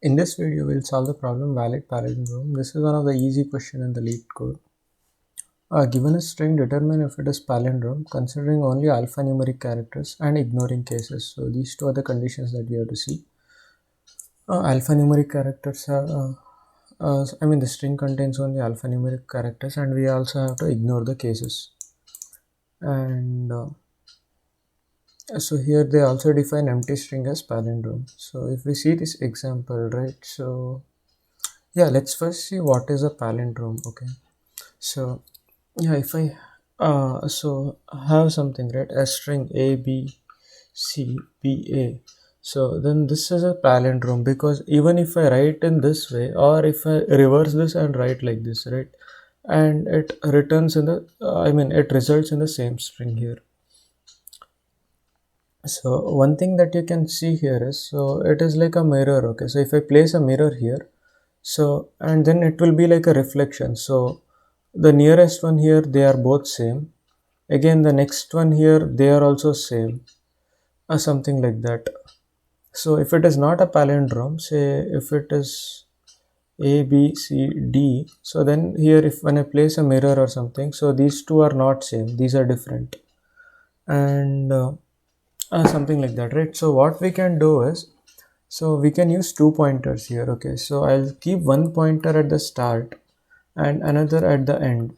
In this video, we'll solve the problem valid palindrome. This is one of the easy question in the LEED code. Given a string, determine if it is palindrome, considering only alphanumeric characters and ignoring cases. So these two are the conditions that we have to see. Alphanumeric characters are, the string contains only alphanumeric characters, and we also have to ignore the cases. And so here they also define empty string as palindrome. So if we see this example, right? So yeah, let's first see what is a palindrome. Okay, so yeah, if I have something, right, a string a b c b a, so then this is a palindrome, because even if I write in this way, or if I reverse this and write like this, right, and it returns in the it results in the same string here. So one thing that you can see here is, so it is like a mirror. Okay, so if I place a mirror here, so and then it will be like a reflection. So the nearest one here, they are both same. Again, the next one here, they are also same, or something like that. So if it is not a palindrome, say if it is a b c d, so then here, if when I place a mirror or something, so these two are not same, these are different, and something like that, right? So what we can do is, so we can use two pointers here. Okay, so I'll keep one pointer at the start and another at the end,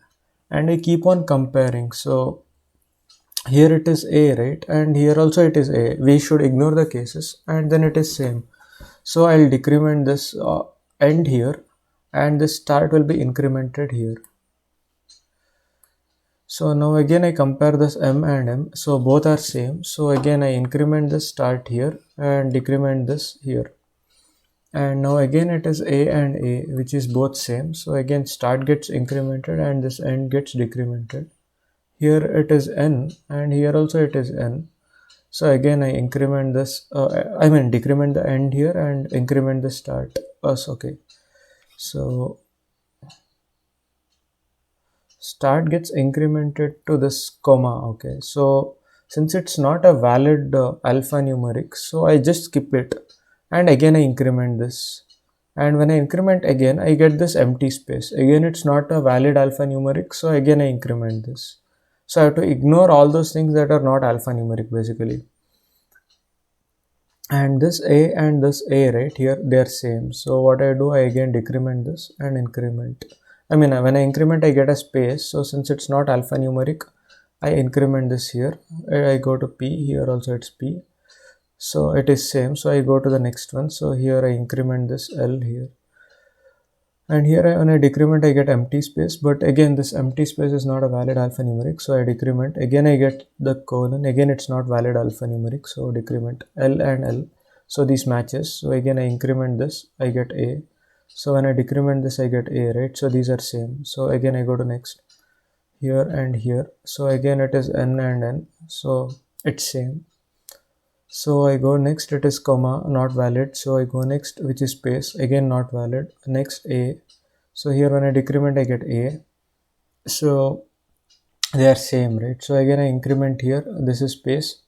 and I keep on comparing. So here it is a, right, and here also it is a. We should ignore the cases, and then it is same. So I'll decrement this end here, and this start will be incremented here. So now again I compare this m and m, so both are same. So again I increment this start here and decrement this here, and now again it is a and a, which is both same. So again start gets incremented and this end gets decremented. Here it is n, and here also it is n. So again I increment this, decrement the end here and increment the start. Okay, so start gets incremented to this comma. Okay, so since it's not a valid alphanumeric, so I just skip it, and again I increment this, and when I increment again, I get this empty space. Again, it's not a valid alphanumeric, so again I increment this. So I have to ignore all those things that are not alphanumeric basically. And this a and this a, right here, they are same. So what I do, I again decrement this and increment. When I increment, I get a space. So since it's not alphanumeric, I increment this here. I go to p, here also it's p. So it is same. So I go to the next one. So here I increment this L here. And here when I decrement, I get empty space. But again, this empty space is not a valid alphanumeric. So I decrement. Again, I get the colon. Again, it's not valid alphanumeric. So decrement L and L. So these matches. So again, I increment this. I get A. So when I decrement this, I get A, right? So these are same. So again, I go to next. Here and here. So again, it is N and N. So it's same. So I go next, it is comma, not valid. So I go next, which is space, again not valid. Next A. So here when I decrement, I get A. So they are same, right? So again I increment here, this is space,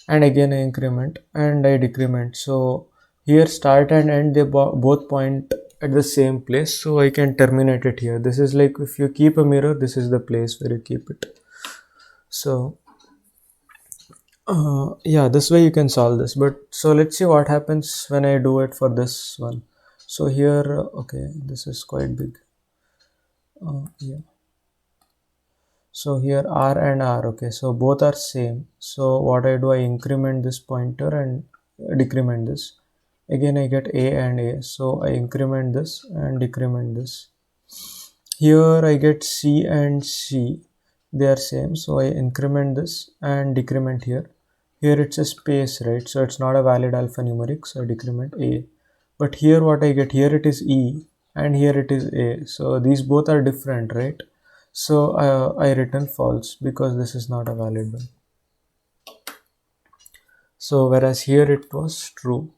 and again I increment and I decrement. So here start and end, they both point at the same place. So I can terminate it here. This is like, if you keep a mirror, this is the place where you keep it. So yeah, this way you can solve this. But so let's see what happens when I do it for this one. So here, okay, this is quite big. Yeah. So here R and R, okay, so both are same. So what I do, I increment this pointer and decrement this. Again I get A and A, so I increment this and decrement this. Here I get C and C, they are same, so I increment this and decrement here. Here it's a space, right? So it's not a valid alphanumeric, so I decrement A. But here what I get, here it is E and here it is A. So these both are different, right? So I return false because this is not a valid one. So whereas here it was true.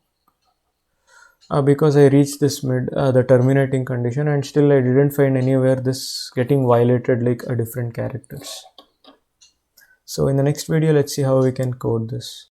Because I reached this the terminating condition, and still I didn't find anywhere this getting violated like a different characters. So in the next video, let's see how we can code this.